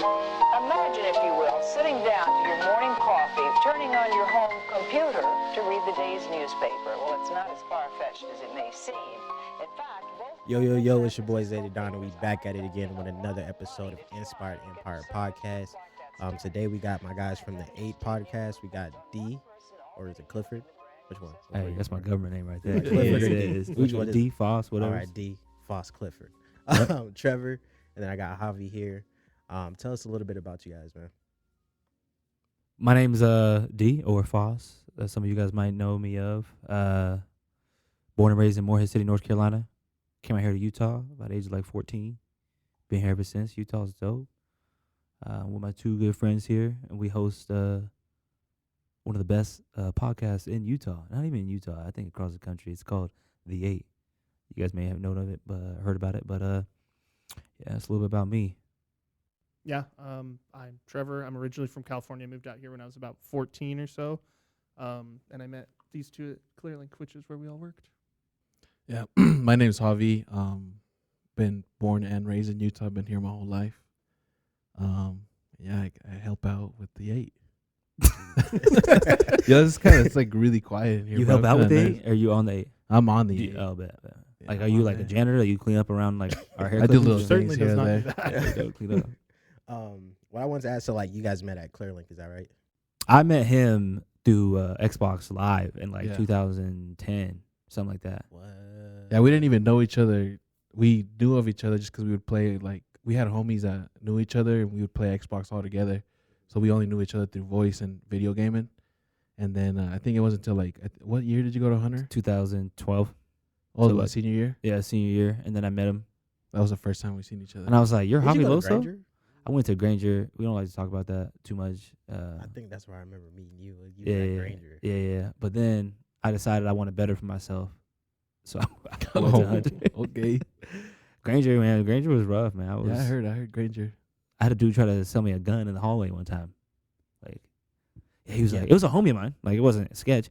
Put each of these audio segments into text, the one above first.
Imagine, if you will, sitting down to your morning coffee, turning on your home computer to read the day's newspaper. Well, it's not as far-fetched as it may seem. In fact, Yo, it's your boy Zayda Donna. We back at it again with another episode of Inspired Empire Podcast. Today we got my guys from the TheEight podcast. We got D, or is it Clifford? Which one? Hey, that's my government name right there. Clifford It or D? is. Which one is D, it? Foss, whatever. All right, D, Foss, Clifford. Trevor, and then I got Javi here. Tell us a little bit about you guys, man. My name's D, or Foss. Some of you guys might know me of. Born and raised in Morehead City, North Carolina. Came out here to Utah about the age of like 14. Been here ever since. Utah's dope. With my two good friends here, and we host one of the best podcasts in Utah. Not even in Utah, I think across the country. It's called TheEight. You guys may have known of it, but heard about it. But yeah, it's a little bit about me. Yeah, I'm Trevor. I'm originally from California. I moved out here when I was about 14 or so. And I met these two at Clearlink, which is where we all worked. Yeah, my name's Javi. Been born and raised in Utah. Been here my whole life. I help out with TheEight. Yeah, it's like really quiet in here. You help out with TheEight? Or are you on the 8? I'm on the 8. Oh, bet. Yeah, Like, I'm are you on like a there. janitor? That you clean up around like our hair? I do little Certainly things does here not and do there. that. Yeah, clean up. What I wanted to ask, so like you guys met at Clearlink, is that right? I met him through Xbox Live in like Yeah. 2010, something like that. What? Yeah, we didn't even know each other. We knew of each other just because we would play. Like, we had homies that knew each other, and we would play Xbox all together. So we only knew each other through voice and video gaming. And then I think it wasn't until like what year did you go to Hunter? 2012. Oh, So, my like, senior year. Yeah, senior year, and then I met him, That was the first time we seen each other. and I was like, "You're Did you Javi go to Loso?" Granger? I went to Granger. We don't like to talk about that too much. I think that's where I remember meeting you. You Yeah, were at yeah, Granger. yeah. But then I decided I wanted better for myself, so I went to Hunter. Okay. Granger was rough, man. I heard Granger. I had a dude try to sell me a gun in the hallway one time. Like, yeah, he was Yeah. like, it was a homie of mine. Like, it wasn't a sketch.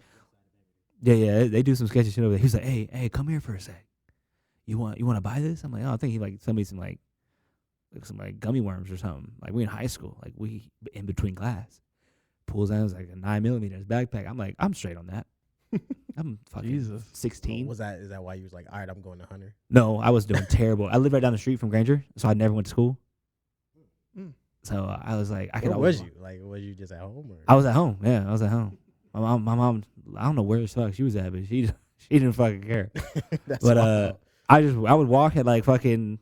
Yeah, they do some sketchy shit over there. He was like, hey, come here for a sec. You want to buy this? I'm like, oh, I think he like sent me some like some gummy worms or something. Like, we in high school, like we in between class. Pulls out, it was like a 9mm backpack. I'm like, I'm straight on that. I'm fucking Jesus. 16. Is that why you was like, all right, I'm going to Hunter? No, I was doing terrible. I lived right down the street from Granger, so I never went to school. Mm. So I was like, I could Where always. was you? Like, was you just at home? Or? I was at home. Yeah, I was at home. My mom, I don't know where the fuck she was at, but she didn't fucking care. That's But wild. I would walk at like fucking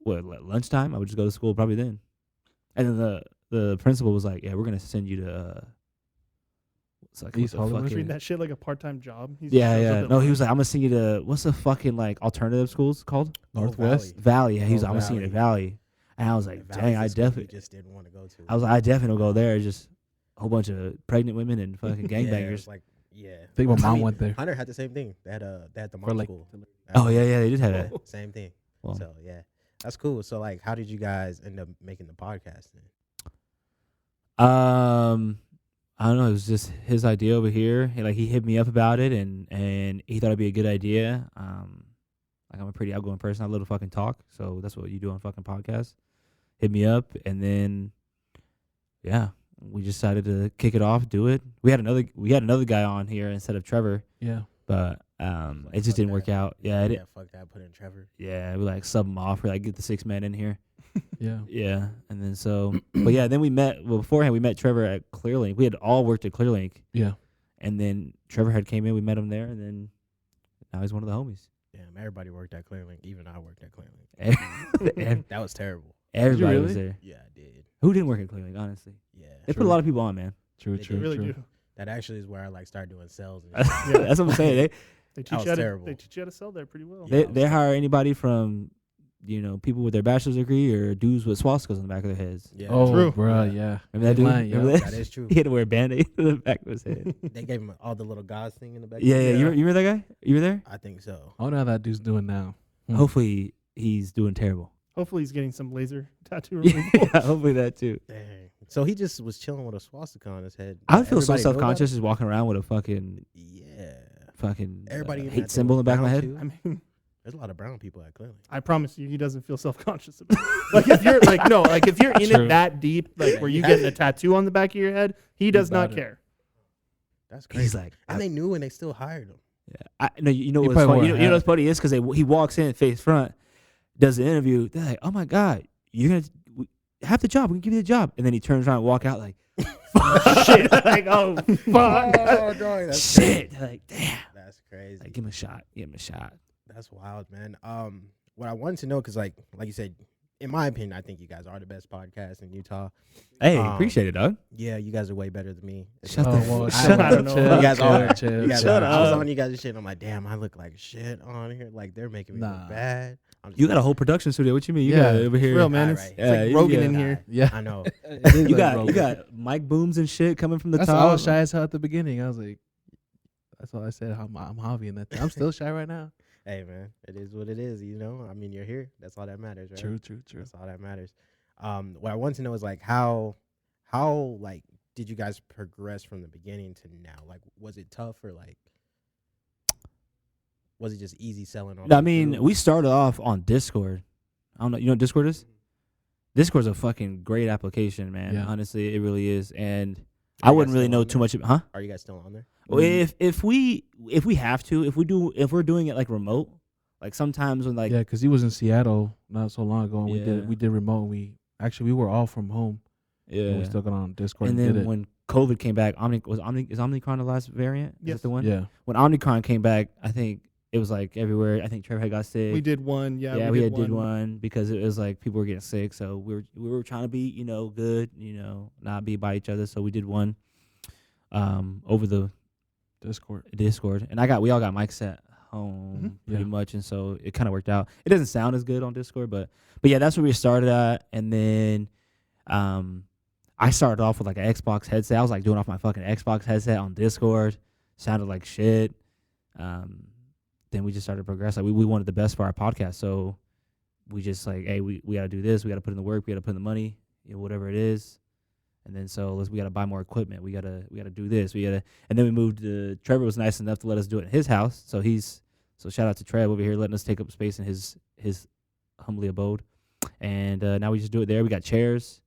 lunchtime. I would just go to school probably then, and then the principal was like, "Yeah, we're gonna send you to." It's like, East what the Hollywood? fuck Treating is- that shit like a part-time job. He Yeah, shows up yeah. at No, he lunch. was like, "I'm gonna send you to what's the fucking like alternative schools called?" Northwest. Valley. Yeah, he was Oh, like, "I'm gonna send you to Valley. Valley," and I was like, Valley's "Dang, the I school you definitely." just didn't want to go to. I was like, I definitely will go there. Just a whole bunch of pregnant women and fucking Yeah, it gangbangers. was like, yeah. I think my I mom mean, went there. Hunter had the same thing. They had the For mom like, school. Oh yeah, they did have Yeah, that. same thing. Well, So yeah, that's cool. So like, how did you guys end up making the podcast then? I don't know. It was just his idea over here. He hit me up about it, and he thought it'd be a good idea. Like, I'm a pretty outgoing person. I love to fucking talk, so that's what you do on fucking podcasts. Hit me up, and then yeah, we decided to kick it off, do it. We had another guy on here instead of Trevor, Yeah. but it just didn't work out. Yeah, Yeah, fuck that. Put in Trevor. yeah, we like sub him off. We like get the 6 man in here. Yeah. Yeah, and then so, but yeah, then we met. Well, beforehand we met Trevor at Clearlink. We had all worked at Clearlink, Yeah. and then Trevor had came in. We met him there, and then now he's one of the homies. Damn, everybody worked at Clearlink. Even I worked at Clearlink. That was terrible. Everybody was really? there. Yeah, I did. Who didn't work at Clearlink? Honestly, Yeah, they put a lot of people on, man. True. They True. They really true. do. that actually is where I like started doing sales. And shit. Yeah. That's what I'm saying. They That teach was you how to. terrible. They teach you how to sell there pretty well. They Yeah, they hire anybody from, people with their bachelor's degree or dudes with swastikas on the back of their heads. Yeah, Oh, True. bro. Yeah. Yeah. Remember that dude? Line, Remember yeah. that? that is true. He had to wear a Band-Aid on the back of his head. They gave him all the little gods thing in the back. Yeah, yeah. Yeah. You remember that guy? You were there? I think so. I wonder how that dude's doing now. Hopefully he's doing terrible. Hopefully he's getting some laser tattoo removal. Yeah, hopefully that too. Dang. So he just was chilling with a swastika on his head. I would feel so Everybody know about self-conscious it? just walking around with a fucking Yeah. Everybody even hate had the symbol in the back of my crown, head. too. I mean, There's a lot of brown people at Clearly. I promise you, he doesn't feel self-conscious about it. Like if you're like no, like if you're in True. it that deep, like where you getting a tattoo on the back of your head, he does not about it. care. That's crazy. He's like, and they knew and they still hired him. yeah. You know He what's probably funny? wore You a know hat. what's funny is because he walks in face front, does the interview. They're like, oh my god, you're gonna have the job. We can give you the job. And then he turns around and walk out like, shit. Like, oh fuck, Oh, dog, that's shit. crazy. They're like, damn. That's crazy. Like, give him a shot. Give him a shot. That's wild, man. What I wanted to know, because like you said, in my opinion, I think you guys are the best podcast in Utah. Hey, appreciate it, dog. Yeah, you guys are way better than me. Shut Oh, the well, fuck shut up. I don't know. chill, You guys chill, are. chill, You guys chill. are. I was up. on you guys' shit. And I'm like, damn, I look like shit on here. Like they're making me Nah. look bad. I'm just You got a whole production studio. What you mean? You Yeah, got it over here. Real man, All it's, right. it's like Yeah, Rogan yeah. in here. Yeah. I know. You got mic booms and shit coming from the That's top. I was shy as hell at the beginning. I was like, that's all I said. I'm Javi in that thing. I'm still shy right now. Hey, man, it is what it is. You know, I mean, you're here. That's all that matters, right? True. That's all that matters. What I want to know is like how like did you guys progress from the beginning to now? Like, was it tough or like was it just easy selling on? I mean, we started off on Discord. I don't know. You know what Discord is? Discord's a fucking great application, man. Yeah. Honestly, it really is. And Are I you wouldn't guys really still know on too there? much. Huh? Are you guys still on there? Well, if we have to, if we're doing it like remote, like sometimes when like Yeah, because he was in Seattle not so long ago, and Yeah. we did remote. We were all from home. And we yeah. still got on Discord And and did then it. when COVID came back, is Omicron the last variant? Is Yes. that the one? Yeah, When Omicron came back, I think it was like everywhere. I think Trevor had got sick. We did one. Yeah, we did one because it was like people were getting sick, so we were trying to be good, not be by each other. So we did one over the Discord, and we all got mics at home pretty Yeah. much, and so it kind of worked out. It doesn't sound as good on Discord, but yeah, that's where we started at, and then I started off with like an Xbox headset. I was like doing off my fucking Xbox headset on Discord, sounded like shit. Then we just started to progress. Like we wanted the best for our podcast, so we just like, hey, we got to do this. We got to put in the work. We got to put in the money, whatever it is. And then we got to buy more equipment. We got to do this. And then we moved to Trevor was nice enough to let us do it in his house. So shout out to Trev over here letting us take up space in his humbly abode. And now we just do it there. We got chairs,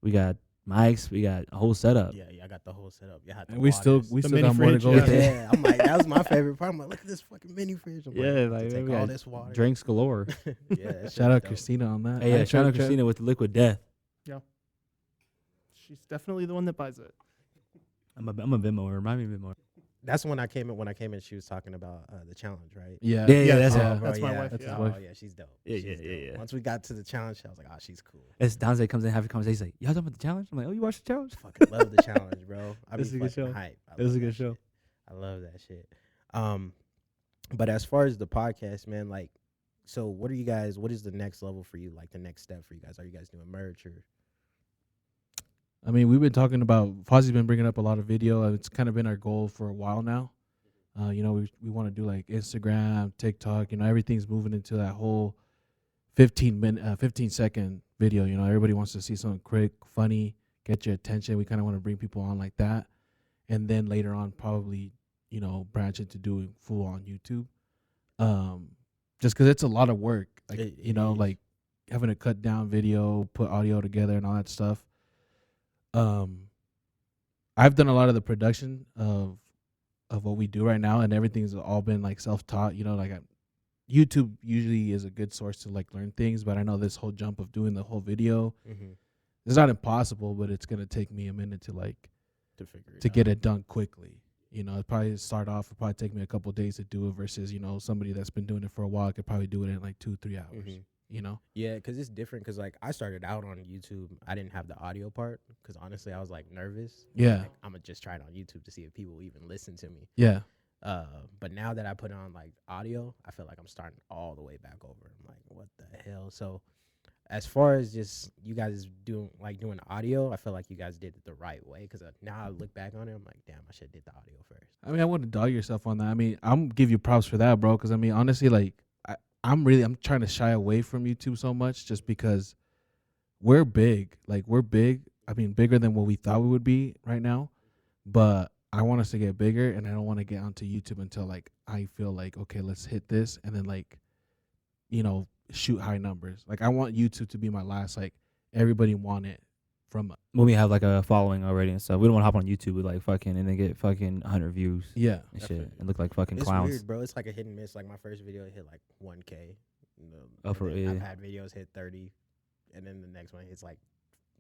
we got mics, we got a whole setup. Yeah, I got the whole setup. Yeah, and we still The got mini more to fridge, go yeah. with it. Yeah, I'm like that was my favorite part. I'm like, look at this fucking mini fridge. I'm Yeah, like, like, to take we all got this water. Drinks galore. Yeah, that shit Shout was out dope. Christina on that. Hey, yeah, Hi, shout out Trev. Christina with the liquid death. She's definitely the one that buys it. I'm a Venmo. Remind me a bit more. That's when I came in. She was talking about the challenge, right? Yeah, Yeah, that's yeah. it. That's my wife, That's yeah. his wife. Oh yeah, she's dope. Yeah, She's yeah, dope. yeah. Once we got to the challenge, I was like, oh, she's cool. As Donze comes in, have a conversation. He's like, "Y'all talking about the challenge?" I'm like, "Oh, you watched the challenge?" Fucking love the challenge, bro. I be This is a good fucking show. hype. I This is love a good that show. shit. I love that shit. But as far as the podcast, man, like, so what is the next level for you? Like the next step for you guys? Are you guys doing merch or? I mean, we've been talking about Fozzie's been bringing up a lot of video. It's kind of been our goal for a while now. We want to do like Instagram, TikTok. Everything's moving into that whole 15-second video. Everybody wants to see something quick, funny, get your attention. We kind of want to bring people on like that, and then later on probably branch into doing full on YouTube. Just because it's a lot of work, like It is. like having to cut down video, put audio together, and all that stuff. I've done a lot of the production of what we do right now, and everything's all been like self-taught. YouTube usually is a good source to like learn things, but I know this whole jump of doing the whole video, it's not impossible, but it's gonna take me a minute to To figure it get it done quickly. It probably it'll probably take me a couple of days to do it versus somebody that's been doing it for a while could probably do it in like 2-3 hours. Yeah, because it's different. Because like I started out on YouTube, I didn't have the audio part. Because honestly, I was like nervous. Yeah. Like, I'm gonna just try it on YouTube to see if people even listen to me. Yeah. But now that I put on like audio, I feel like I'm starting all the way back over. I'm like, what the hell? So, as far as just you guys doing audio, I feel like you guys did it the right way. Because now I look back on it, I'm like, damn, I should have did the audio first. I mean, I wouldn't dog yourself on that. I mean, I'm give you props for that, bro. Because I mean, honestly, like I'm trying to shy away from YouTube so much just because we're big. Like we're big. I mean, bigger than what we thought we would be right now. But I want us to get bigger, and I don't want to get onto YouTube until like I feel like okay, let's hit this, and then like shoot high numbers. Like I want YouTube to be my last. Like everybody want it from. When we have like a following already and stuff, we don't want to hop on YouTube with like fucking and then get fucking 100 views Yeah. and shit and look like fucking It's clowns. weird, bro. It's like a hit and miss. Like my first video hit like 1K. Oh, and for then real? I've had videos hit 30, and then the next one hits like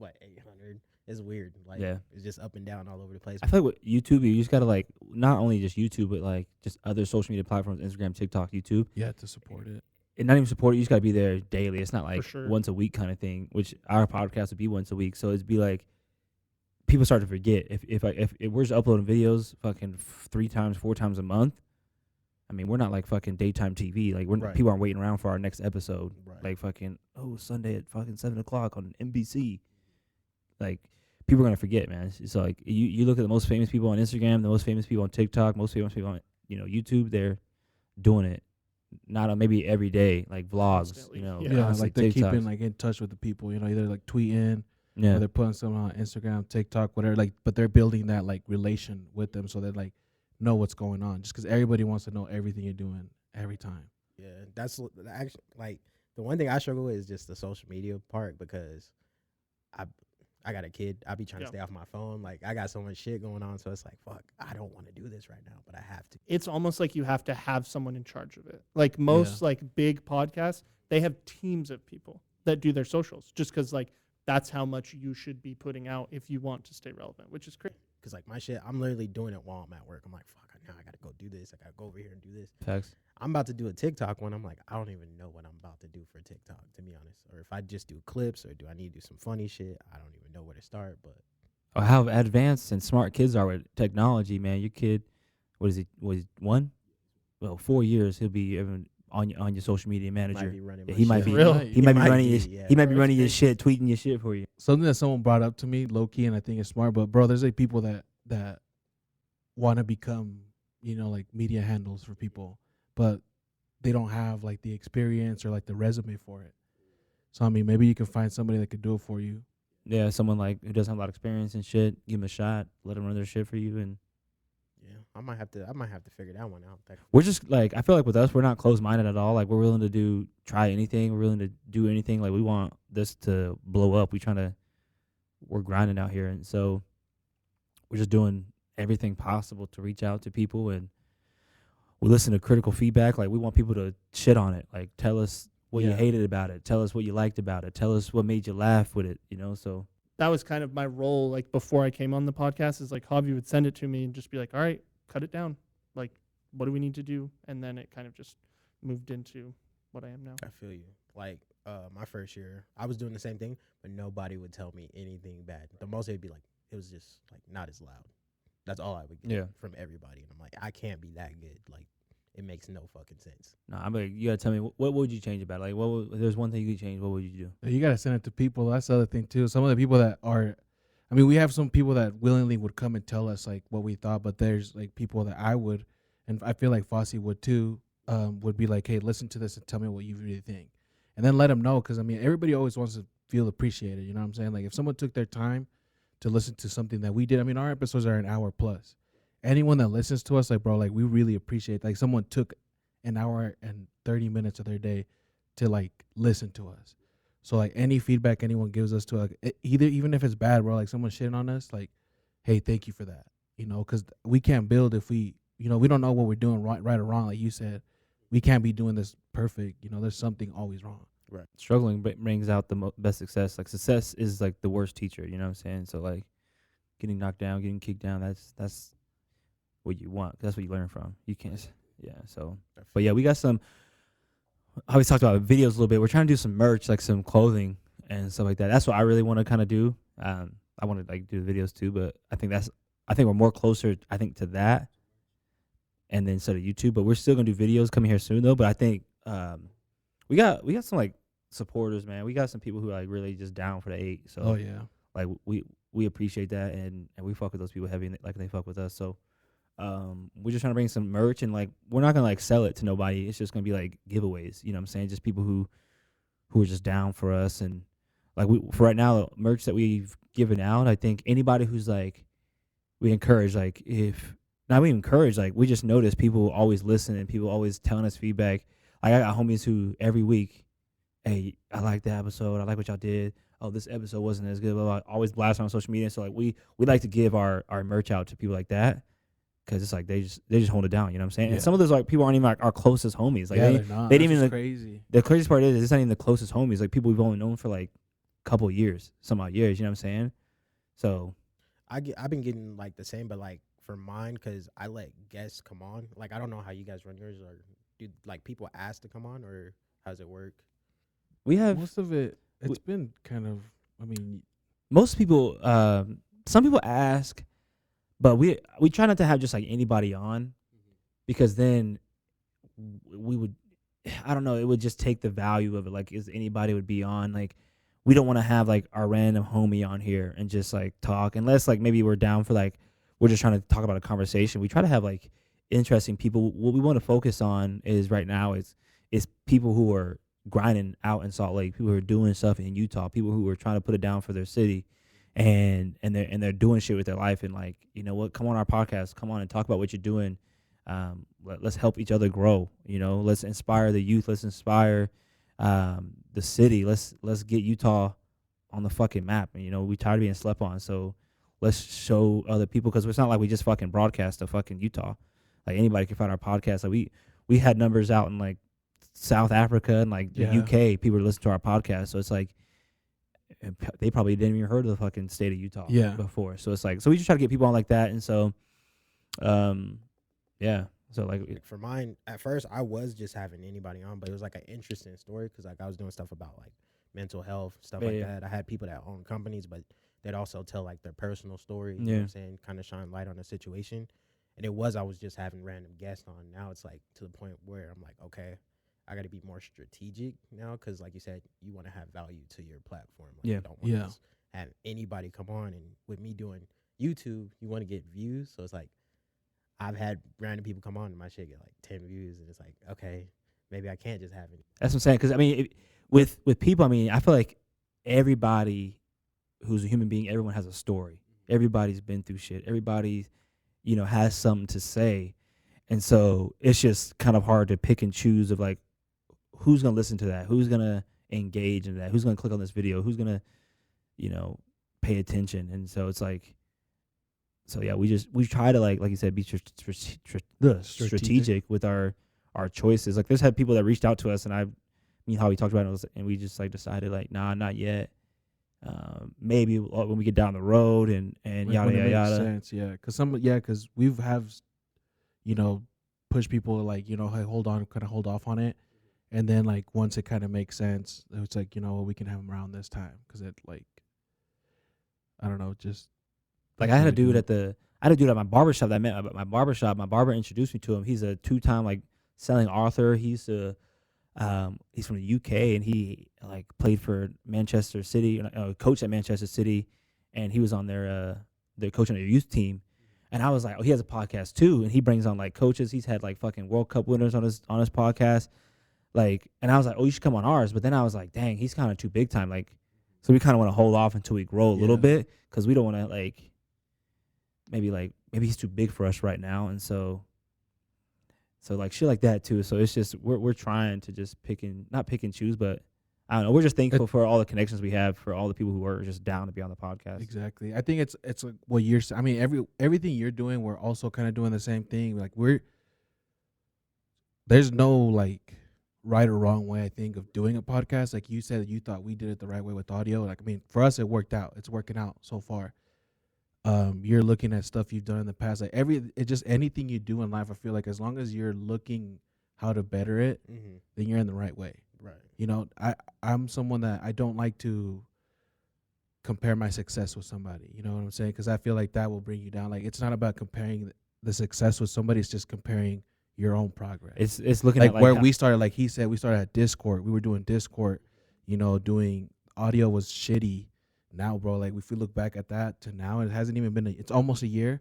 800. It's weird. Like Yeah. it's just up and down all over the place. I feel like with YouTube, you just gotta like not only just YouTube, but like just other social media platforms, Instagram, TikTok, YouTube, Yeah, to support it. and not even support it. You just gotta be there daily. It's not like sure. once a week kind of thing. Which our podcast would be once a week, so it'd be like people start to forget if we're just uploading videos fucking 3 times, 4 times a month. I mean, we're not like fucking daytime TV. Like Right. people aren't waiting around for our next episode. Right. Like fucking Sunday at fucking 7:00 on NBC. Like people are gonna forget, man. It's like you look at the most famous people on Instagram, the most famous people on TikTok, most famous people on YouTube. They're doing it, not on maybe every day, like vlogs. Constantly. Yeah, constant like they're keeping TikToks. like in touch with the people. Either like tweeting Yeah. or they're putting something on Instagram, TikTok, whatever. Like, but they're building that like relation with them, so they like know what's going on. Just because everybody wants to know everything you're doing every time. Yeah, that's actually like the one thing I struggle with is just the social media part because I got a kid. I be trying to stay off my phone. Like I got so much shit going on, so it's like fuck. I don't want to do this right now, but I have to. It's almost like you have to have someone in charge of it. Like most like big podcasts, they have teams of people that do their socials just because like that's how much you should be putting out if you want to stay relevant, which is great. Cause like my shit, I'm literally doing it while I'm at work. I'm like, fuck, now I gotta go do this. I gotta go over here and do this. Facts. I'm about to do a TikTok one. I'm like, I don't even know what I'm about to do for TikTok, to be honest. Or if I just do clips, or do I need to do some funny shit? I don't even know where to start. But How advanced and smart kids are with technology, man. Your kid, what is he? Was he 1? Well, 4 years he'll be even on your social media might manager. be running. Yeah, my he might shit. be. Really? He might be might running be, your. yeah, He might be bro, running your it's shit, tweeting your shit for you. Something that someone brought up to me, low key, and I think it's smart. But bro, there's like people that want to become, like media handles for people, but they don't have like the experience or like the resume for it. So I mean, maybe you can find somebody that could do it for you. Yeah, someone like who doesn't have a lot of experience and shit. Give them a shot. Let them run their shit for you, and Yeah, I might have to figure that one out. we're just like I feel like with us, we're not closed minded at all. Like we're willing to try anything. We're willing to do anything. Like we want this to blow up. We're grinding out here, and so we're just doing everything possible to reach out to people, and we listen to critical feedback. Like we want people to shit on it. Like tell us what you Yeah. hated about it. Tell us what you liked about it. Tell us what made you laugh with it. So That was kind of my role. Like before I came on the podcast, is like Javi would send it to me and just be like, all right, cut it down. Like, what do we need to do? And then it kind of just moved into what I am now. I feel you. Like my first year, I was doing the same thing, but nobody would tell me anything bad. The most they'd be like, it was just like not as loud. That's all I would get from everybody, and I'm like, I can't be that good. Like, it makes no fucking sense. no, I'm like, you gotta tell me what would you change about it? Like, if there's one thing you could change, what would you do? You gotta send it to people. That's the other thing too. Some of the people that are, I mean, we have some people that willingly would come and tell us like what we thought, but there's like people that I would, and I feel like Fossey would too, would be like, hey, listen to this and tell me what you really think, and then let them know, because I mean, everybody always wants to feel appreciated. You know what I'm saying? Like if someone took their time to listen to something that we did, I mean, our episodes are an hour plus. Anyone that listens to us, like bro, like we really appreciate. Like someone took an hour and 30 minutes of their day to like listen to us. So like any feedback anyone gives us to like even if it's bad, bro, like someone shitting on us, like, hey, thank you for that. Because we can't build if we don't know what we're doing right or wrong. Like you said, we can't be doing this perfect. There's something always wrong. Right. Struggling brings out the best success. Like success is like the worst teacher. You know what I'm saying? So like getting knocked down, getting kicked down, that's what you want. That's what you learn from. You can't. Yeah. So, but yeah, we got some. I always talked about videos a little bit. We're trying to do some merch, like some clothing and stuff like that. That's what I really want to kind of do. I want to like do the videos too, but I think we're more closer. I think to that, and then instead of YouTube, but we're still gonna do videos coming here soon though. But I think we got some like supporters, man. We got some people who are like really just down for the 8. So Oh yeah. like we appreciate that, and we fuck with those people heavy, like they fuck with us. So we're just trying to bring some merch, and like we're not gonna like sell it to nobody. It's just gonna be like giveaways. You know what I'm saying? Just people who are just down for us, and like for right now, merch that we've given out. I think anybody who's like, we encourage, like we encourage, like we just notice people always listen and people always telling us feedback. I got homies who every week, hey, I like that episode. I like what y'all did. Oh, this episode wasn't as good. Blah, blah, blah. Always blast on social media. So like we like to give our merch out to people like that because it's like they just hold it down. You know what I'm saying? Yeah. And some of those like people aren't even like our closest homies. Like they're not. they That's didn't even just crazy. The craziest part is it's not even the closest homies. Like people we've only known for like a couple of years, some odd years. You know what I'm saying? So I've been getting like the same, but like for mine, because I let guests come on. Like I don't know how you guys run yours, or do like people ask to come on, or how does it work? we have Most of it's been kind of. I mean, most people. Some people ask, but we try not to have just like anybody on, because then we would, I don't know, it would just take the value of it. Like, is anybody would be on? Like, we don't want to have like our random homie on here and just like talk, unless like maybe we're down for like we're just trying to talk about a conversation. We try to have like interesting people. What we want to focus on is right now is people who are grinding out in Salt Lake, people who are doing stuff in Utah, people who are trying to put it down for their city, and they're doing shit with their life. And like, you know what, come on our podcast, come on and talk about what you're doing. Let's help each other grow. You know, let's inspire the youth. Let's inspire the city. Let's get Utah on the fucking map. And, you know, we tired of being slept on. So let's show other people, because it's not like we just fucking broadcast to fucking Utah. Like anybody can find our podcast. Like we had numbers out in like South Africa and like the UK. People were listening to our podcast. So it's like they probably didn't even heard of the fucking state of Utah before. So it's like, so we just try to get people on like that. And so, yeah. So like for mine, at first I was just having anybody on, but it was like an interesting story because like I was doing stuff about like mental health, stuff that. I had people that own companies, but they'd also tell like their personal story. You know what I'm saying? Kind of shine light on the situation. And I was just having random guests on. Now it's like to the point where I'm like, okay, I got to be more strategic now, because like you said, you want to have value to your platform. Like, you don't want to just have anybody come on. And with me doing YouTube, you want to get views. So it's like I've had random people come on and my shit get like 10 views. And it's like, okay, maybe I can't just have it. That's what I'm saying. Because I mean, with people, I mean, I feel like everybody who's a human being, everyone has a story. Everybody's been through shit. Everybody, you know, has something to say. And so it's just kind of hard to pick and choose of like, who's going to listen to that? Who's going to engage in that? Who's going to click on this video? Who's going to, you know, pay attention? And so it's like, so yeah, we try to like you said, be strategic with our choices. Like there's had people that reached out to us, and how we talked about it, and we just like decided like, nah, not yet. Maybe when we get down the road and yada yada yada. Sense, yeah, because we've you know, push people like, you know, hey, hold on, kind of hold off on it, and then like once it kind of makes sense, it's like, you know, we can have them around this time, because it like, I don't know, just like I had a dude at my barbershop that I met at my barbershop. My barber introduced me to him. He's a 2-time like selling author. He's from the UK, and he like played for Manchester City, coached at Manchester City, and he was on their coaching their youth team. And I was like, oh, he has a podcast too, and he brings on like coaches. He's had like fucking World Cup winners on his podcast. Like, and I was like, oh, you should come on ours. But then I was like, dang, he's kind of too big time. Like, so we kind of want to hold off until we grow a little bit, because we don't want to like maybe he's too big for us right now. And so like shit like that too. So it's just we're trying to just not pick and choose, but I don't know. We're just thankful for all the connections we have, for all the people who are just down to be on the podcast. Exactly. I think it's like what you're. I mean, everything you're doing, we're also kind of doing the same thing. Like there's no like right or wrong way, I think, of doing a podcast. Like you said, you thought we did it the right way with audio. Like, I mean, for us, it worked out. It's working out so far. You're looking at stuff you've done in the past. Like it's just anything you do in life, I feel like as long as you're looking how to better it, then you're in the right way. Right. You know, I'm someone that I don't like to compare my success with somebody. You know what I'm saying? Because I feel like that will bring you down. Like, it's not about comparing the success with somebody. It's just comparing your own progress. It's looking like at where we started. Like he said, we started at Discord. We were doing Discord. You know, doing audio was shitty. Now, bro, like if we look back at that to now, it hasn't even been. It's almost a year.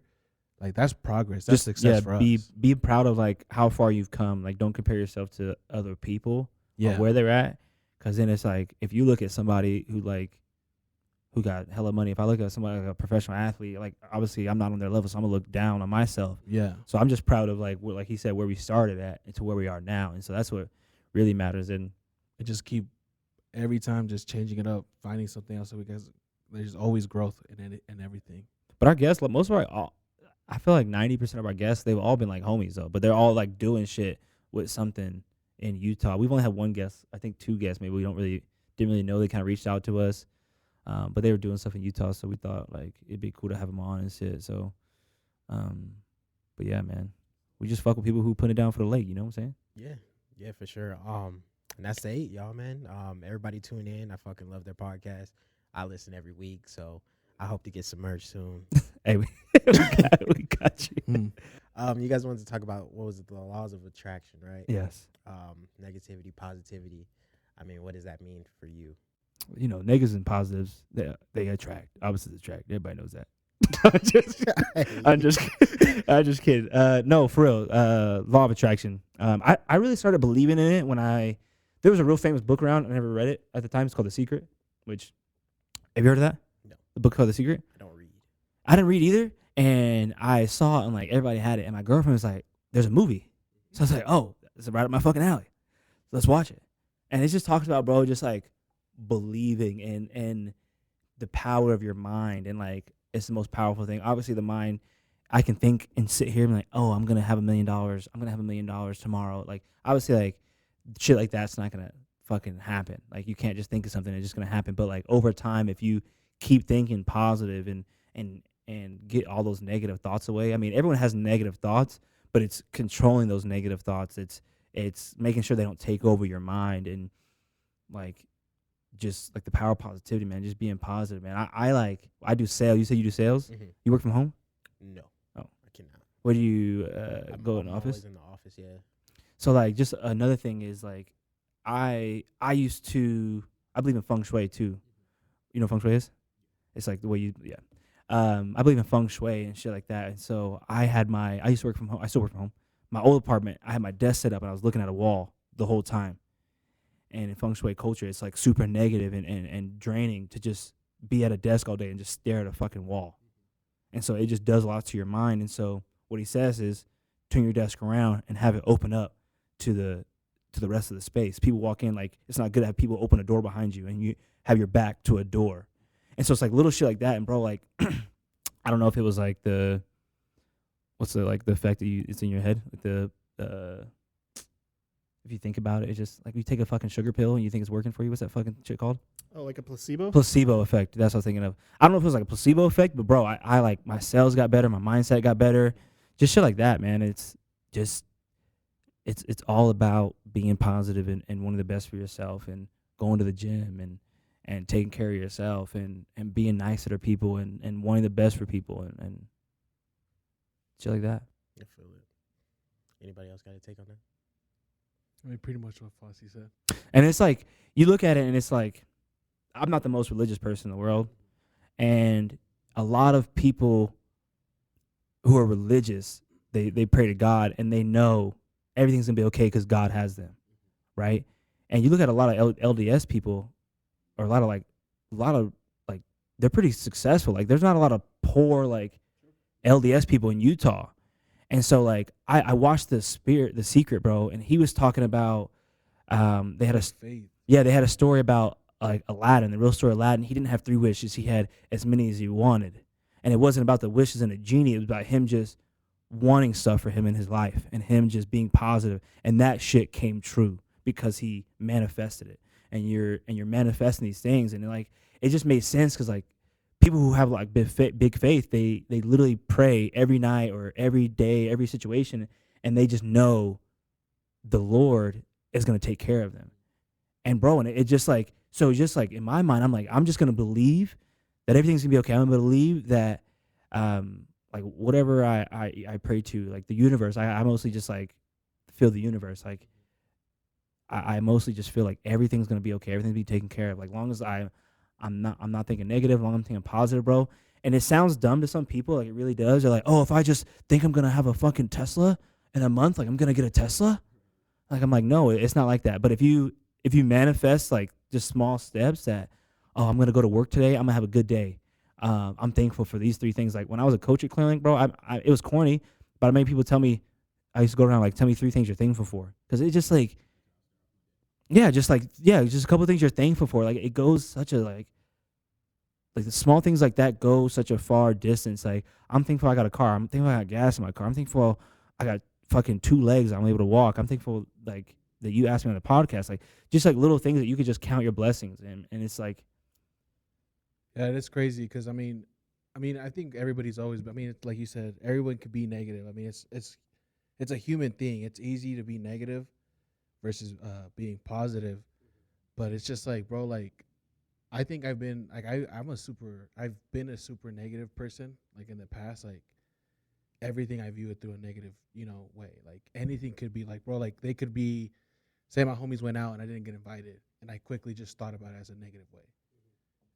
Like that's progress. That's success for us. Be proud of like how far you've come. Like don't compare yourself to other people. Or where they're at, because then it's like if you look at somebody who got hella money. If I look at somebody like a professional athlete, like obviously I'm not on their level, so I'm gonna look down on myself. Yeah. So I'm just proud of like he said, where we started at and to where we are now, and so that's what really matters. And just keep every time just changing it up, finding something else. So because there's always growth in everything. but our guests, like most of our, I feel like 90% of our guests, they've all been like homies though, but they're all like doing shit with something in Utah. We've only had one guest, I think 2 guests. Maybe we didn't really know. They kind of reached out to us, but they were doing stuff in Utah, so we thought like it'd be cool to have them on and shit. So, but yeah, man, we just fuck with people who put it down for the lake. You know what I'm saying? Yeah, for sure. And that's TheEight, y'all, man. Everybody tune in. I fucking love their podcast. I listen every week, so I hope to get some merch soon. Hey, we got you. You guys wanted to talk about, what was it, the laws of attraction, right? Yes. Negativity, positivity. I mean, what does that mean for you? You know, negatives and positives, they attract. Opposites attract. Everybody knows that. I'm just kidding. No, for real. Law of attraction. I really started believing in it when there was a real famous book around. I never read it at the time. It's called The Secret. Which, have you heard of that? No. The book called The Secret. I don't read. I didn't read either, and I saw it and like everybody had it, and my girlfriend was like, "There's a movie," so I was like, "Oh, it's right up my fucking alley. Let's watch it." And it just talks about, bro, just like believing in the power of your mind, and like it's the most powerful thing. Obviously, the mind. I can think and sit here and be like, "Oh, I'm gonna have $1 million. I'm gonna have $1 million tomorrow." Like obviously, like shit like that's not gonna fucking happen. Like you can't just think of something; it's just gonna happen. But like over time, if you keep thinking positive and get all those negative thoughts away. I mean, everyone has negative thoughts, but it's controlling those negative thoughts. It's making sure they don't take over your mind, and like just like the power of positivity, man. Just being positive, man. I do sales. You said you do sales? Mm-hmm. You work from home? No. Oh. I cannot. Where do you go in the I'm office? always in the office, yeah. So like just another thing is like I believe in feng shui too. You know what feng shui is? It's like the way you I believe in feng shui and shit like that. And so I used to work from home. I still work from home. My old apartment, I had my desk set up and I was looking at a wall the whole time. And in feng shui culture, it's like super negative and draining to just be at a desk all day and just stare at a fucking wall. And so it just does a lot to your mind. And so what he says is turn your desk around and have it open up to the rest of the space. People walk in, like it's not good to have people open a door behind you and you have your back to a door. And so it's like little shit like that. And bro, like I don't know if it was like the effect that it's in your head, like if you think about it, it's just like you take a fucking sugar pill and you think it's working for you. What's that fucking shit called? Oh, like a placebo? Placebo effect. That's what I was thinking of. I don't know if it was like a placebo effect, but bro, I like my sales got better, my mindset got better, just shit like that, man. It's just it's all about being positive and wanting the best for yourself and going to the gym and taking care of yourself and being nice to other people and wanting the best for people and shit like that. I feel it. Anybody else got a take on that? I mean, pretty much what Fossey said. And it's like, you look at it and it's like, I'm not the most religious person in the world. And a lot of people who are religious, they pray to God and they know everything's going to be okay because God has them, right? And you look at a lot of LDS people, or a lot of they're pretty successful. Like, there's not a lot of poor, like, LDS people in Utah. And so, like, I watched The Secret, bro, and he was talking about they had a story about like Aladdin, the real story of Aladdin. He didn't have 3 wishes; he had as many as he wanted, and it wasn't about the wishes and the genie. It was about him just wanting stuff for him in his life, and him just being positive. And that shit came true because he manifested it. And you're manifesting these things, and like it just made sense because like people who have like big faith, they literally pray every night or every day, every situation, and they just know the Lord is going to take care of them. And bro, and it just like, so just like in my mind, I'm like, I'm just going to believe that everything's going to be okay. I'm going to believe that like whatever I pray to, like the universe, I mostly just like feel the universe. Like I mostly just feel like everything's going to be okay. Everything's be taken care of. Like long as I'm not thinking negative, long as I'm thinking positive, bro. And it sounds dumb to some people, like it really does. They're like, oh, if I just think I'm gonna have a fucking Tesla in a month, like I'm gonna get a Tesla. Like I'm like, no, it's not like that. But if you manifest like just small steps that, oh, I'm gonna go to work today, I'm gonna have a good day. I'm thankful for these 3 things. Like when I was a coach at Clearlink, bro, it was corny, but I made people tell me, I used to go around like, tell me 3 things you're thankful for, because it just like, just a couple things you're thankful for. Like it goes such a like the small things like that go such a far distance. Like I'm thankful I got a car. I'm thankful I got gas in my car. I'm thankful I got fucking 2 legs. I'm able to walk. I'm thankful like that you asked me on the podcast. Like just like little things that you could just count your blessings in, and it's like. Yeah, it's crazy because I mean, I think everybody's always. I mean, it's like you said, everyone could be negative. I mean, it's a human thing. It's easy to be negative versus being positive, but it's just like, bro, like I think I've been like I've been a super negative person like in the past. Like everything I view it through a negative, way. Like anything could be like, bro, like they could be, say my homies went out and I didn't get invited, and I quickly just thought about it as a negative way.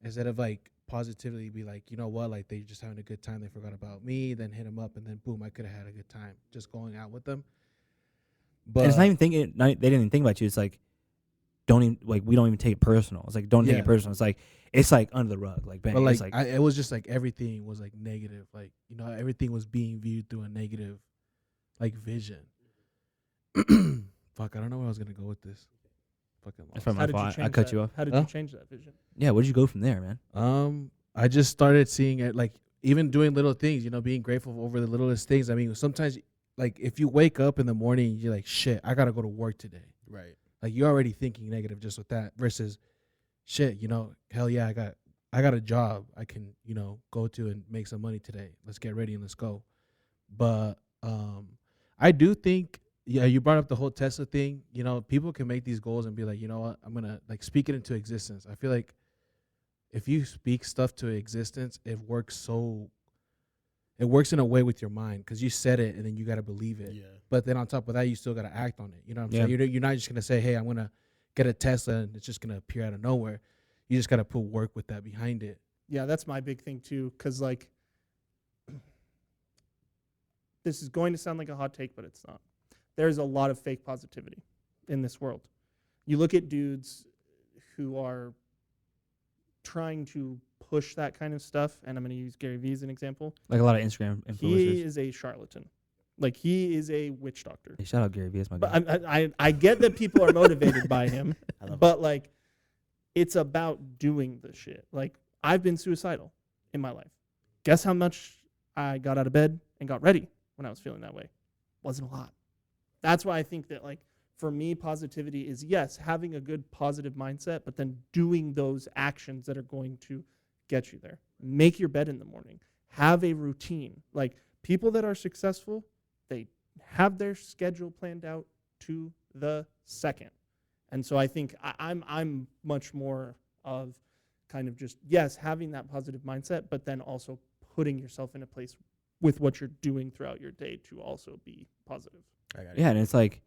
Instead of like positively be like, you know what, like they just having a good time, they forgot about me, then hit them up, and then boom, I could have had a good time just going out with them. But And it's not even thinking. They didn't even think about you. It's like, don't even like we don't even take it personal. It's like don't take it personal. It's like under the rug, like bang. But it's like it was just like everything was like negative. Like everything was being viewed through a negative, like vision. Fuck, I don't know where I was gonna go with this. Fucking lost. That's probably my fault. I cut you off. How did you change that vision? Yeah, where'd you go from there, man? I just started seeing it like even doing little things, being grateful over the littlest things. I mean, sometimes like if you wake up in the morning, you're like, shit, I gotta go to work today. Right. Like you're already thinking negative just with that versus shit, hell yeah, I got a job I can, go to and make some money today. Let's get ready and let's go. But I do think, yeah, you brought up the whole Tesla thing. People can make these goals and be like, you know what, I'm gonna like speak it into existence. I feel like if you speak stuff to existence, it works in a way with your mind because you said it and then you got to believe it. Yeah. But then on top of that, you still got to act on it. You know what I'm saying? You're not just going to say, hey, I'm going to get a Tesla and it's just going to appear out of nowhere. You just got to put work with that behind it. Yeah, that's my big thing too. Because like, this is going to sound like a hot take, but it's not. There's a lot of fake positivity in this world. You look at dudes who are trying to push that kind of stuff, and I'm going to use Gary Vee as an example. Like a lot of Instagram influencers. He is a charlatan. Like he is a witch doctor. Hey, shout out Gary Vee, that's my guy. But I get that people are motivated by him, but like it's about doing the shit. Like I've been suicidal in my life. Guess how much I got out of bed and got ready when I was feeling that way? Wasn't a lot. That's why I think that like for me, positivity is yes, having a good positive mindset, but then doing those actions that are going to get you there. Make your bed in the morning. Have a routine. Like people that are successful, they have their schedule planned out to the second. And so I think I'm much more of kind of just, yes, having that positive mindset, but then also putting yourself in a place with what you're doing throughout your day to also be positive. Yeah, and it's like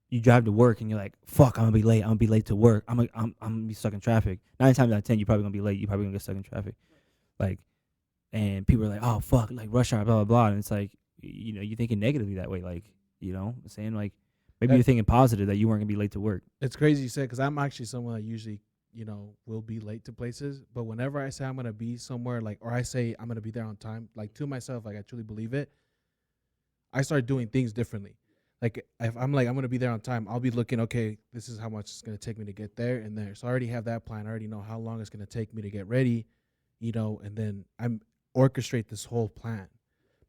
you drive to work and you're like, fuck, I'm gonna be late. I'm gonna be late to work. I'm gonna be stuck in traffic. 9 times out of 10, you're probably gonna be late. You're probably gonna get stuck in traffic. Like, and people are like, oh fuck, like rush hour, blah blah blah. And it's like, you're thinking negatively that way. Like, saying like maybe you're thinking positive that you weren't gonna be late to work. It's crazy you said because I'm actually someone that usually will be late to places. But whenever I say I'm gonna be somewhere, like, or I say I'm gonna be there on time, like to myself, like I truly believe it. I start doing things differently. Like if I'm like I'm gonna be there on time, I'll be looking, okay, this is how much it's gonna take me to get there and there. So I already have that plan. I already know how long it's gonna take me to get ready, and then I'm orchestrate this whole plan.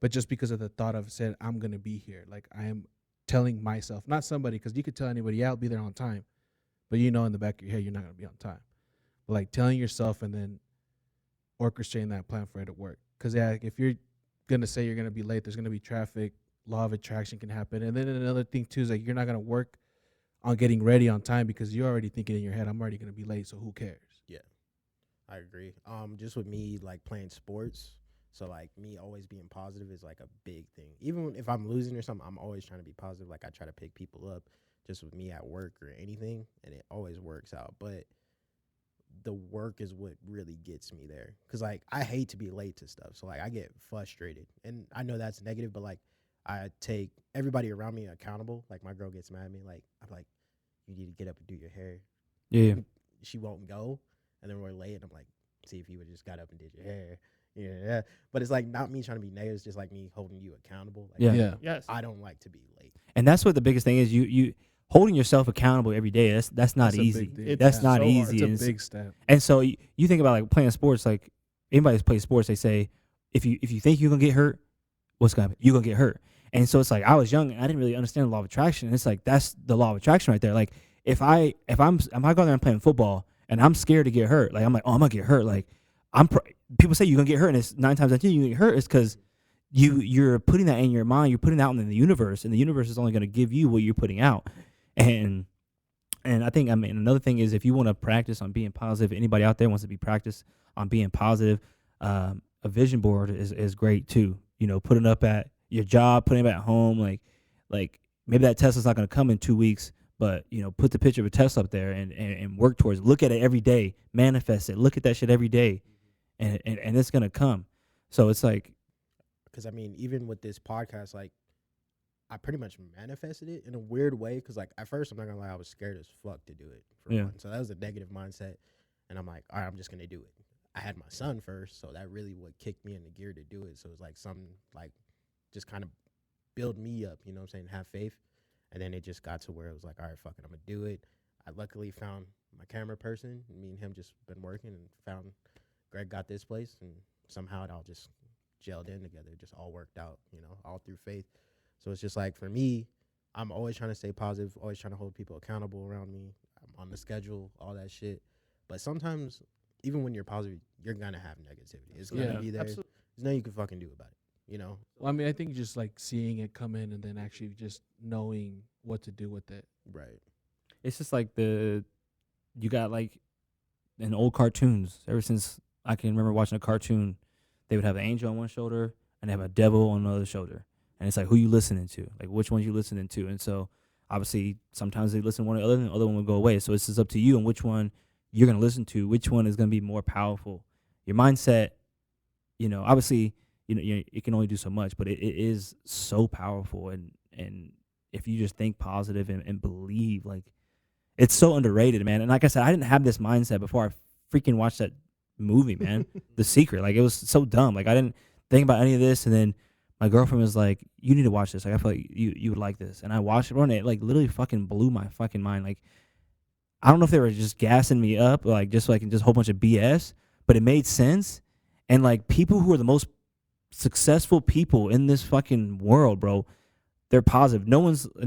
But just because of the thought of said I'm gonna be here, like I am telling myself, not somebody, because you could tell anybody, yeah, I'll be there on time, but in the back of your head you're not gonna be on time. But like telling yourself and then orchestrating that plan for it to work. Because if you're gonna say you're gonna be late, there's gonna be traffic. Law of attraction can happen. And then another thing too is like you're not going to work on getting ready on time because you're already thinking in your head, I'm already going to be late, so who cares? Yeah, I agree. Just with me like playing sports, so like me always being positive is like a big thing. Even if I'm losing or something, I'm always trying to be positive. Like I try to pick people up just with me at work or anything, and it always works out. But the work is what really gets me there because like I hate to be late to stuff. So like I get frustrated, and I know that's negative, but like I take everybody around me accountable. Like my girl gets mad at me. Like I'm like, you need to get up and do your hair. Yeah. She won't go, and then we're late. And I'm like, see if you would just got up and did your hair. Yeah. But it's like not me trying to be negative. It's just like me holding you accountable. Like, Yeah. Yes. I don't like to be late. And that's what the biggest thing is. You holding yourself accountable every day, that's not That's a easy. big deal. That's It's not so hard. easy. It's a big step. And so you think about like playing sports, like anybody that's played sports, they say if you think you're gonna get hurt, what's gonna happen? You're gonna get hurt. And so it's like I was young and I didn't really understand the law of attraction. And it's like that's the law of attraction right there. Like if I go there and playing football and I'm scared to get hurt, like I'm like, oh, I'm gonna get hurt. Like people say you're gonna get hurt, and it's 9 times out of 10 you get hurt. It's because you're putting that in your mind, you're putting it out in the universe, and the universe is only gonna give you what you're putting out. And I think another thing is if you want to practice on being positive, anybody out there wants to be practice on being positive, a vision board is great too. You know, putting up at your job, putting it at home, like maybe that Tesla's not going to come in 2 weeks, but you know, put the picture of a Tesla up there and work towards it. Look at it every day, manifest it, look at that shit every day, and it's going to come. So it's like, because I mean, even with this podcast, like I pretty much manifested it in a weird way. Because like at first, I'm not gonna lie, I was scared as fuck to do it. For Yeah. one. So that was a negative mindset, and I'm like, all right, I'm just gonna do it. I had my son first, so that really what kicked me into gear to do it. So it's like something like just kind of build me up, you know what I'm saying, have faith. And then it just got to where it was like, all right, fuck it, I'm gonna do it. I luckily found my camera person. Me and him just been working and found Greg got this place, and somehow it all just gelled in together. It just all worked out, you know, all through faith. So it's just like for me, I'm always trying to stay positive, always trying to hold people accountable around me. I'm on the schedule, all that shit. But sometimes, even when you're positive, you're gonna have negativity. It's gonna be there. Absolutely. There's nothing you can fucking do about it, you know? Well, I mean, I think just like seeing it come in and then actually just knowing what to do with it. Right. it's just like you got like in old cartoons, ever since I can remember watching a cartoon, they would have an angel on one shoulder and they have a devil on the other shoulder. And it's like, who you listening to? Like, which ones you listening to? And so, obviously, sometimes they listen to one or the other, and the other one will go away. So, it's just up to you on which one you're going to listen to, which one is going to be more powerful. Your mindset, you know, obviously, it can only do so much, but it is so powerful. And if you just think positive and believe, like, it's so underrated, man. And like I said, I didn't have this mindset before I freaking watched that movie, man. The Secret. Like, it was so dumb. Like, I didn't think about any of this, and then my girlfriend was like, you need to watch this. Like, I feel like you would like this. And I watched it, and it like literally fucking blew my fucking mind. Like, I don't know if they were just gassing me up, like just like just a whole bunch of BS, but it made sense. And like people who are the most successful people in this fucking world, bro, they're positive. None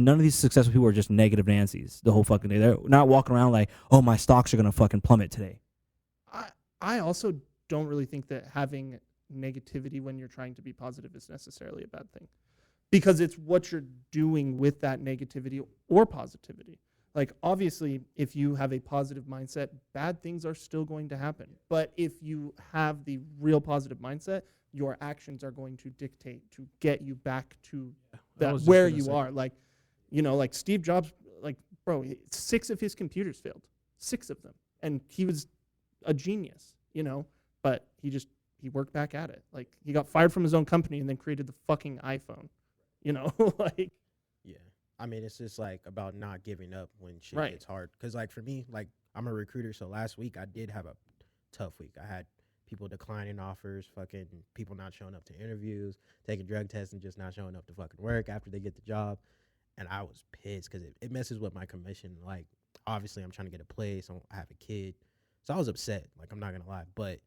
of these successful people are just negative Nancy's the whole fucking day. They're not walking around like, oh, my stocks are gonna fucking plummet today. I also don't really think that having negativity when you're trying to be positive is necessarily a bad thing, because it's what you're doing with that negativity or positivity. Like, obviously, if you have a positive mindset, bad things are still going to happen. But if you have the real positive mindset, your actions are going to dictate to get you back to where you are. Like, like Steve Jobs, like, bro, 6 of his computers failed. 6 of them. And he was a genius, but he worked back at it. Like, he got fired from his own company and then created the fucking iPhone, like. Yeah. I mean, it's just like about not giving up when shit Right. gets hard. Because like for me, like I'm a recruiter. So last week I did have a tough week. I had people declining offers, fucking people not showing up to interviews, taking drug tests and just not showing up to fucking work after they get the job. And I was pissed because it messes with my commission. Like, obviously I'm trying to get a place. I have a kid. So I was upset. Like, I'm not going to lie. But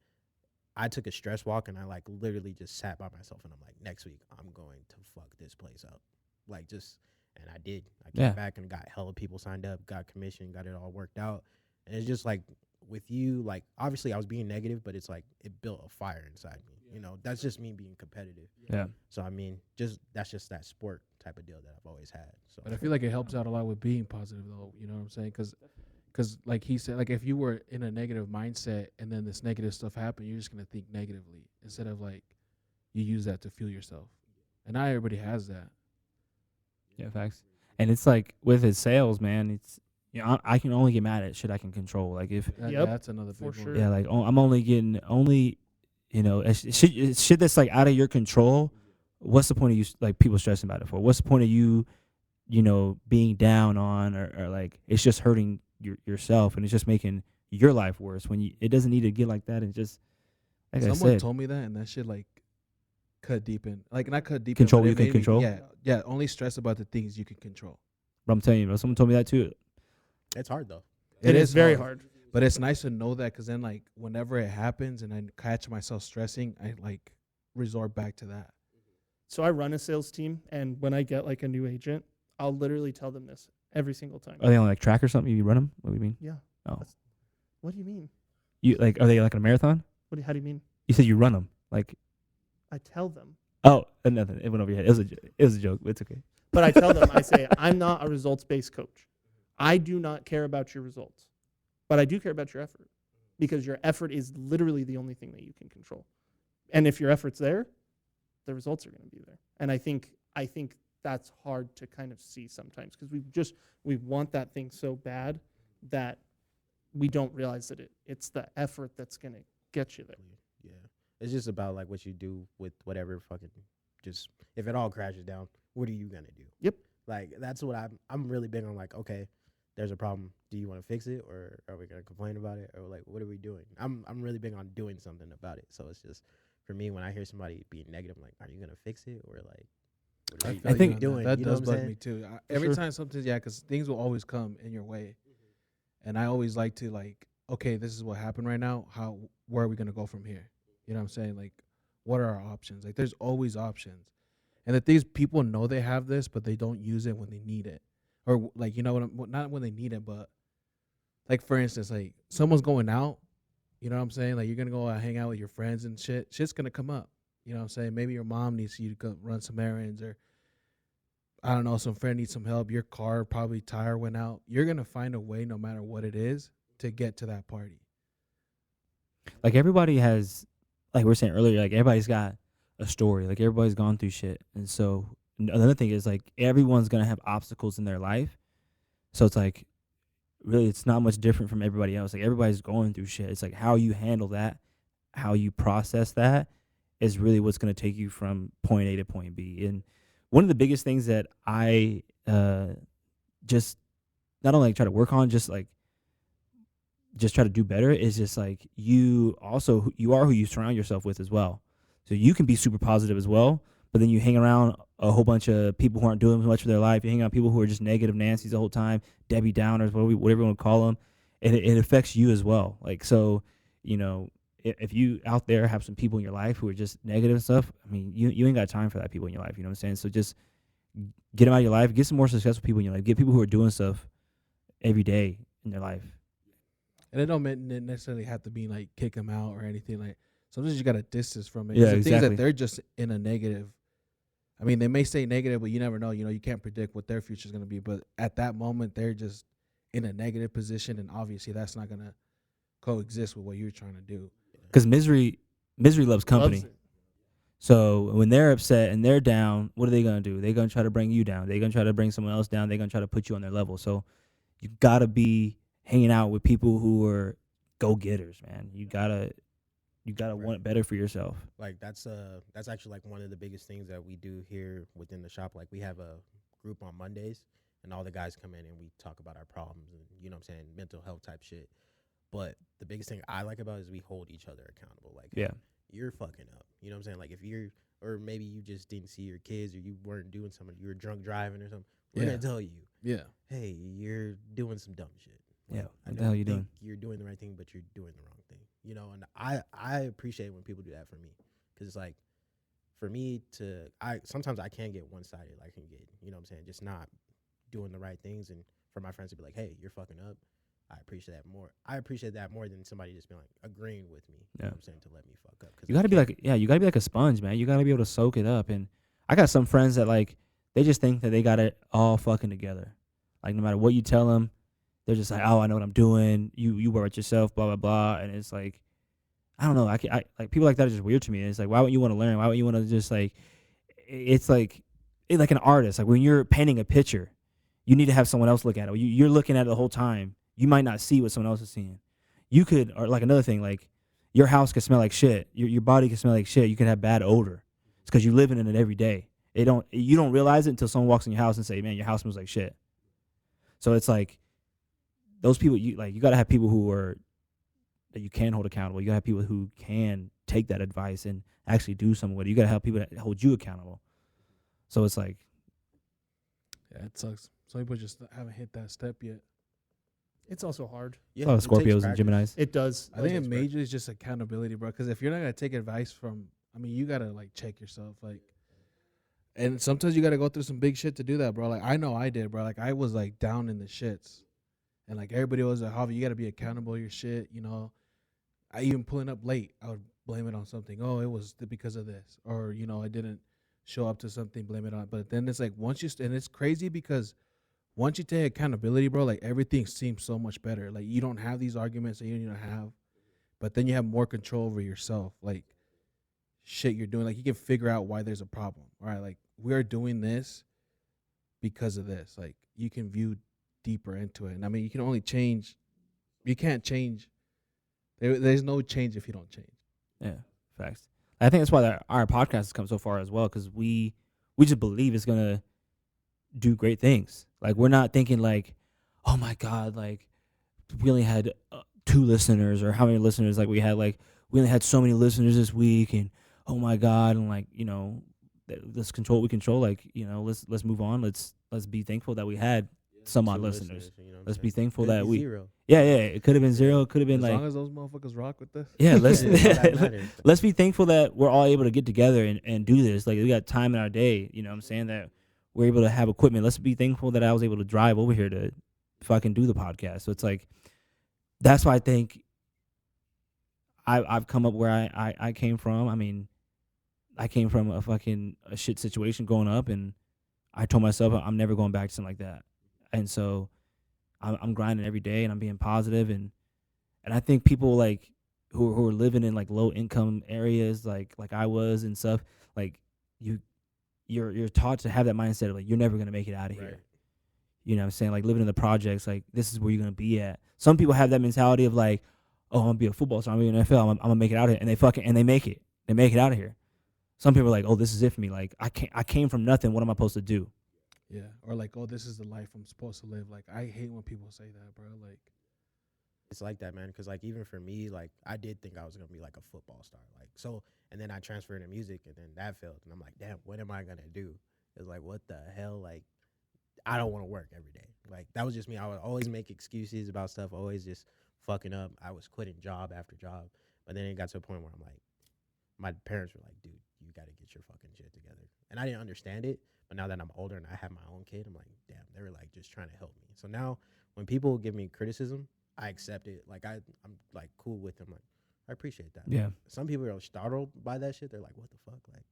I took a stress walk and I like literally just sat by myself and I'm like, next week I'm going to fuck this place up. Like, just, and I did. I came back and got hella people signed up, got commission, got it all worked out. And it's just like with you, like, obviously I was being negative, but it's like it built a fire inside me. That's just me being competitive. Yeah. So I mean, that's just that sport type of deal that I've always had. So But I feel like it helps out a lot with being positive, though. You know what I'm saying? Because like he said, like if you were in a negative mindset and then this negative stuff happened, you're just gonna think negatively instead of like you use that to fuel yourself. And not everybody has that. Yeah, facts. And it's like with his sales, man, it's I can only get mad at shit I can control. Like if Yep, That's another big for one. sure. yeah, like I'm only getting it's shit that's like out of your control. What's the point of you like people stressing about it for? What's the point of you being down on or like it's just hurting yourself and it's just making your life worse when it doesn't need to get like that. And just like Someone I said, told me that, and that shit like cut deep in, like not cut deep. Control in, but you it can made me- control? Yeah. Only stress about the things you can control. But I'm telling you, bro, someone told me that too. It's hard though. It is very hard. But it's nice to know that, because then like whenever it happens and I catch myself stressing, I like resort back to that. So I run a sales team, and when I get like a new agent, I'll literally tell them this every single time. Are they on like track or something? You run them? What do you mean? Yeah. Oh, What do you mean? you like? Are they like in a marathon? How do you mean? You said you run them. Like, I tell them. oh, nothing. It went over your head. It was a joke. But it's okay. But I tell them, I say, I'm not a results-based coach. I do not care about your results, but I do care about your effort, because your effort is literally the only thing that you can control. And if your effort's there, the results are going to be there. And I think that's hard to kind of see sometimes, because we want that thing so bad that we don't realize that it's the effort that's going to get you there. Yeah. It's just about like what you do with whatever fucking, just if it all crashes down, what are you gonna do? Yep. Like that's what I'm really big on. Like, okay, there's a problem. Do you want to fix it, or are we gonna complain about it, or like what are we doing? I'm really big on doing something about it. So it's just for me, when I hear somebody being negative, I'm like, are you gonna fix it, or like what are you, I think what are you doing? That You know does what I'm bug saying? me too. Every sure. time something's, because things will always come in your way, and I always like to like, okay, this is what happened right now. Where are we gonna go from here? You know what I'm saying? Like, what are our options? Like, there's always options, and that these people know they have this, but they don't use it when they need it, or like, you know not when they need it, but like for instance, like someone's going out. You know what I'm saying? Like, you're gonna go out, hang out with your friends and shit. Shit's gonna come up. You know what I'm saying? Maybe your mom needs you to go run some errands, or I don't know, some friend needs some help. Your car probably tire went out. You're gonna find a way, no matter what it is, to get to that party. Like everybody has, like we were saying earlier, like everybody's got a story. Like everybody's gone through shit, and so another thing is like everyone's gonna have obstacles in their life. So it's like really, it's not much different from everybody else. Like everybody's going through shit. It's like how you handle that, how you process that, is really what's gonna take you from point A to point B. And one of the biggest things that I just not only like try to work on, just try to do better, is just like you are who you surround yourself with as well. So you can be super positive as well, but then you hang around a whole bunch of people who aren't doing much for their life. You hang around people who are just negative Nancy's the whole time, Debbie Downers, whatever you want to call them, and it affects you as well. Like, so, you know, if you out there have some people in your life who are just negative and stuff, I mean, you ain't got time for that people in your life. You know what I'm saying? So just get them out of your life. Get some more successful people in your life. Get people who are doing stuff every day in their life. And it don't necessarily have to be like kick them out or anything. Like, sometimes you got to distance from it. Yeah, The things exactly. that they're just in a negative. I mean, they may say negative, but you never know. You know, you can't predict what their future is going to be. But at that moment, they're just in a negative position, and obviously that's not going to coexist with what you're trying to do. Because misery loves company. Loves it. So when they're upset and they're down, what are they going to do? They're going to try to bring you down. They're going to try to bring someone else down. They're going to try to put you on their level. So you got to be hanging out with people who are go-getters, man. You got to want it better for yourself. Like that's actually like one of the biggest things that we do here within the shop. Like we have a group on Mondays, and all the guys come in and we talk about our problems and, you know what I'm saying, mental health type shit. But the biggest thing I like about it is we hold each other accountable. Like, Yeah. you're fucking up. You know what I'm saying? Like if you're, or maybe you just didn't see your kids, or you weren't doing something, you were drunk driving or something. We're Yeah. gonna tell you, Yeah. hey, you're doing some dumb shit. Yeah, Like, I what the hell don't you think doing? You're doing the right thing, but you're doing the wrong thing. You know, and I appreciate when people do that for me, because it's like, for me to, sometimes I can get one-sided. I can get, you know what I'm saying, just not doing the right things, and for my friends to be like, hey, you're fucking up. I appreciate that more. I appreciate that more than somebody just being like agreeing with me. You know what I'm saying, to let me fuck up. You got to be like, you got to be like a sponge, man. You got to be able to soak it up. And I got some friends that like, they just think that they got it all fucking together. Like no matter what you tell them, they're just like, oh, I know what I'm doing. You worry about yourself, blah, blah, blah. And it's like, I don't know. I like people like that are just weird to me. It's like, why wouldn't you want to learn? Why wouldn't you want to just like, it's like an artist. Like when you're painting a picture, you need to have someone else look at it. You're looking at it the whole time. You might not see what someone else is seeing. You could, or like another thing, like your house could smell like shit. Your body could smell like shit. You could have bad odor. It's because you're living in it every day. You don't realize it until someone walks in your house and say, man, your house smells like shit. So it's like those people, you got to have people that you can hold accountable. You got to have people who can take that advice and actually do something with it. You got to have people that hold you accountable. So it's like, Yeah, it sucks. Some people just haven't hit that step yet. It's also hard. A lot of it takes Scorpios and practice. Geminis. It does. I think it majorly is just accountability, bro. Because if you're not gonna take advice from, I mean, you gotta like check yourself, like. And sometimes you gotta go through some big shit to do that, bro. Like I know I did, bro. Like I was like down in the shits, and like everybody was like, "Javi, you gotta be accountable to your shit." You know, I even pulling up late, I would blame it on something. Oh, it was because of this, or you know, I didn't show up to something, blame it on. But then it's like once you and it's crazy because once you take accountability, bro, like everything seems so much better. Like you don't have these arguments that you don't have, but then you have more control over yourself. Like shit you're doing, like you can figure out why there's a problem. All right, like we're doing this because of this. Like you can view deeper into it. And I mean, you can only change. You can't change. There's no change if you don't change. Yeah, facts. I think that's why our podcast has come so far as well, because we just believe it's gonna do great things. Like we're not thinking like, oh my god, like we only had 2 listeners, or how many listeners like we had. Like we only had so many listeners this week, and oh my god, and like, you know, let's control what we control. Like, you know, let's move on. Let's be thankful that we had some odd 2 listeners. you know what I'm Let's saying? be thankful Could that be we 0. yeah, it could have been 0. It could have been As like, long as those motherfuckers rock with this. yeah, let's Yeah, all that matters. let's be thankful that we're all able to get together and do this. Like we got time in our day, you know what I'm saying, that we're able to have equipment. Let's be thankful that I was able to drive over here to fucking do the podcast. So it's like, that's why I think I've come up where I came from. I mean, I came from a shit situation growing up, and I told myself I'm never going back to something like that. And so I'm grinding every day, and I'm being positive, and I think people like who are living in like low income areas like I was and stuff, like you're taught to have that mindset of like you're never gonna make it out of Right. here. You know what I'm saying? Like living in the projects, like this is where you're gonna be at. Some people have that mentality of like, oh, I'm gonna be a football star, I'm gonna be in the NFL, I'm gonna make it out of here, and they make it. They make it out of here. Some people are like, oh, this is it for me. Like I came from nothing. What am I supposed to do? Yeah, or like, oh, this is the life I'm supposed to live. Like I hate when people say that, bro. Like It's like that, man. Because like even for me, like I did think I was gonna be like a football star, like so. And then I transferred into music, and then that failed. And I'm like, damn, what am I gonna do? It's like, what the hell? Like, I don't want to work every day. Like that was just me. I would always make excuses about stuff, always just fucking up. I was quitting job after job. But then it got to a point where I'm like, my parents were like, dude, you got to get your fucking shit together. And I didn't understand it. But now that I'm older and I have my own kid, I'm like, damn, they were like just trying to help me. So now when people give me criticism, I accept it. Like I'm like cool with them. Like I appreciate that. Yeah. Some people are startled by that shit. They're like, what the fuck? Like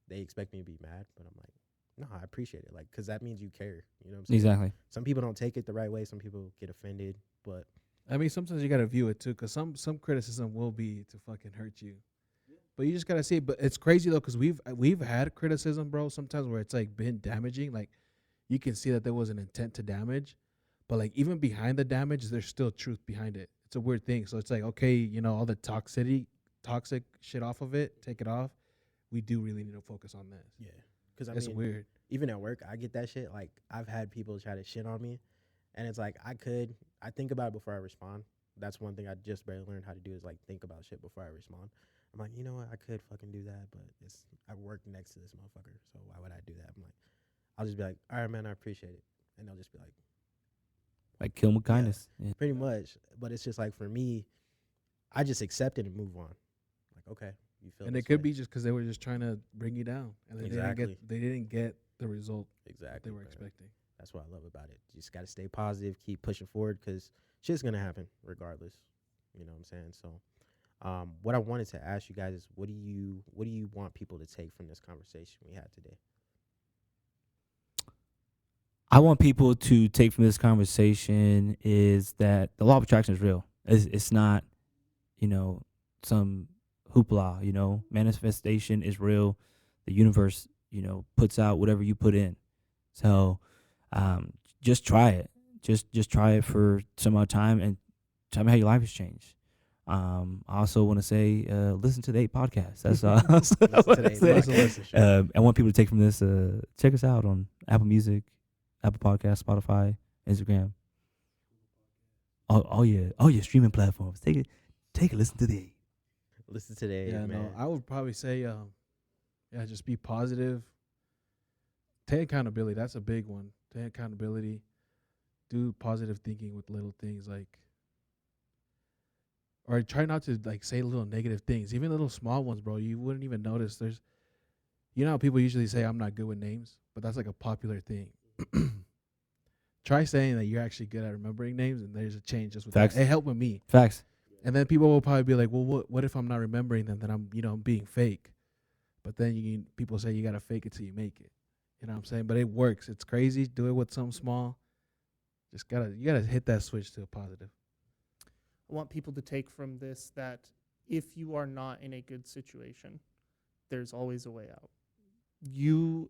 they expect me to be mad, but I'm like, no, I appreciate it. Like, cause that means you care. You know what I'm saying? Exactly. Some people don't take it the right way. Some people get offended, but I mean, sometimes you gotta view it too, cause some criticism will be to fucking hurt you, but you just gotta see it. But it's crazy though, cause we've had criticism, bro. Sometimes where it's like been damaging, like you can see that there was an intent to damage, but like even behind the damage, there's still truth behind it. It's a weird thing. So it's like, okay, you know, all the toxic shit off of it, take it off. We do really need to focus on this. yeah, cause I It's mean, weird. even at work, I get that shit. Like I've had people try to shit on me, and it's like I think about it before I respond. That's one thing I just barely learned how to do is like think about shit before I respond. I'm like, you know what, I could fucking do that, but I work next to this motherfucker, so why would I do that? I'm like, I'll just be like, all right, man, I appreciate it, and they'll just be like, Kill 'em with kindness. Yeah. pretty much. But it's just like for me, I just accept it and move on. Like, okay, you feel. And this it could way. be just because they were just trying to bring you down, and Exactly. they didn't get the result exactly they were bro. expecting. That's what I love about it. You just got to stay positive, keep pushing forward, because shit's going to happen regardless. You know what I'm saying? So what I wanted to ask you guys is what do you want people to take from this conversation we had today? I want people to take from this conversation is that the law of attraction is real. It's not, you know, some hoopla, you know. Manifestation is real. The universe, you know, puts out whatever you put in. So just try it. Just try it for some odd time and tell me how your life has changed. I also want to say, listen to the TheEight podcast. That's all. I want people to take from this. Check us out on Apple Music, Apple Podcasts, Spotify, Instagram. Oh yeah, streaming platforms. Take a listen to TheEight. Listen to TheEight, Yeah, man. no, I would probably say, just be positive. Take accountability. That's a big one. take accountability, do positive thinking with little things or try not to like say little negative things, even little small ones, bro. You wouldn't even notice. How people usually say I'm not good with names, but that's like a popular thing. Try saying that you're actually good at remembering names, and there's a change just with Facts. that. It helped with me. Facts. And then people will probably be like, well, what if I'm not remembering them? Then I'm being fake. But then people say you got to fake it till you make it. You know what I'm saying? But it works. It's crazy. Do it with something small. You gotta hit that switch to a positive. I want people to take from this that if you are not in a good situation, there's always a way out. You,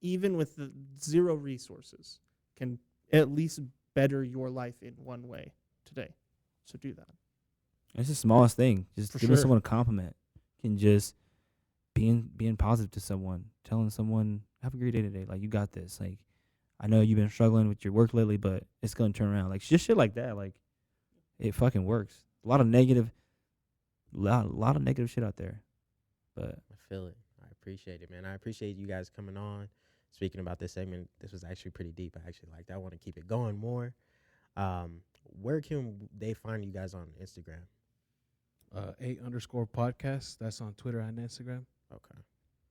even with the zero resources, can at least better your life in one way today. So do that. It's the smallest thing. Just For giving sure. someone a compliment can just being positive to someone, telling someone, have a great day today. Like, you got this. Like, I know you've been struggling with your work lately, but it's going to turn around. Like, just shit like that. Like, it fucking works. A lot of negative shit out there. But I feel it. I appreciate it, man. I appreciate you guys coming on, speaking about this segment. This was actually pretty deep. I actually liked it. I want to keep it going more. Where can they find you guys on Instagram? 8_podcast. That's on Twitter and Instagram. Okay.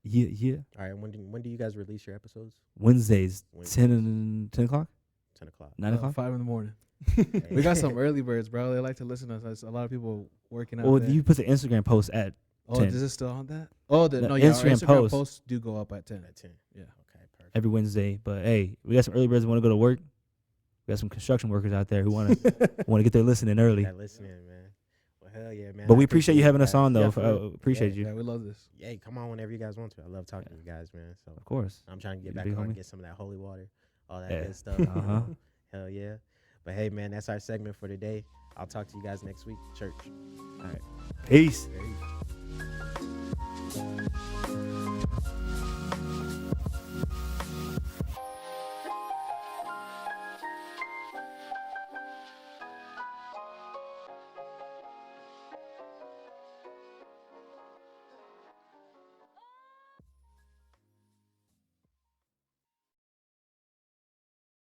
yeah. All right. When do you guys release your episodes? Wednesdays, Wednesdays. 10 o'clock? 10 o'clock. 9 o'clock? 5 in the morning. Hey. We got some early birds, bro. They like to listen to us. There's a lot of people working out Well, there. you put the Instagram post at Oh, 10. is it still on that? Oh, The our Instagram Instagram posts. posts do go up at 10. At 10. Yeah. Okay, perfect. every Wednesday. But hey, we got some early birds that want to go to work. We got some construction workers out there who want to get there listening early. Yeah, listening, man. Well, hell yeah, man. But I we appreciate you having us that. on, though. Yeah, for real. Appreciate you. Yeah, we love this. Hey, come on whenever you guys want to. I love talking to you guys, man. So Of course. I'm trying to get You back big on and homie. get some of that holy water, all that Yeah. good stuff. Uh-huh. Hell yeah. But hey, man, that's our segment for today. I'll talk to you guys next week. Church. All right. Peace. Peace.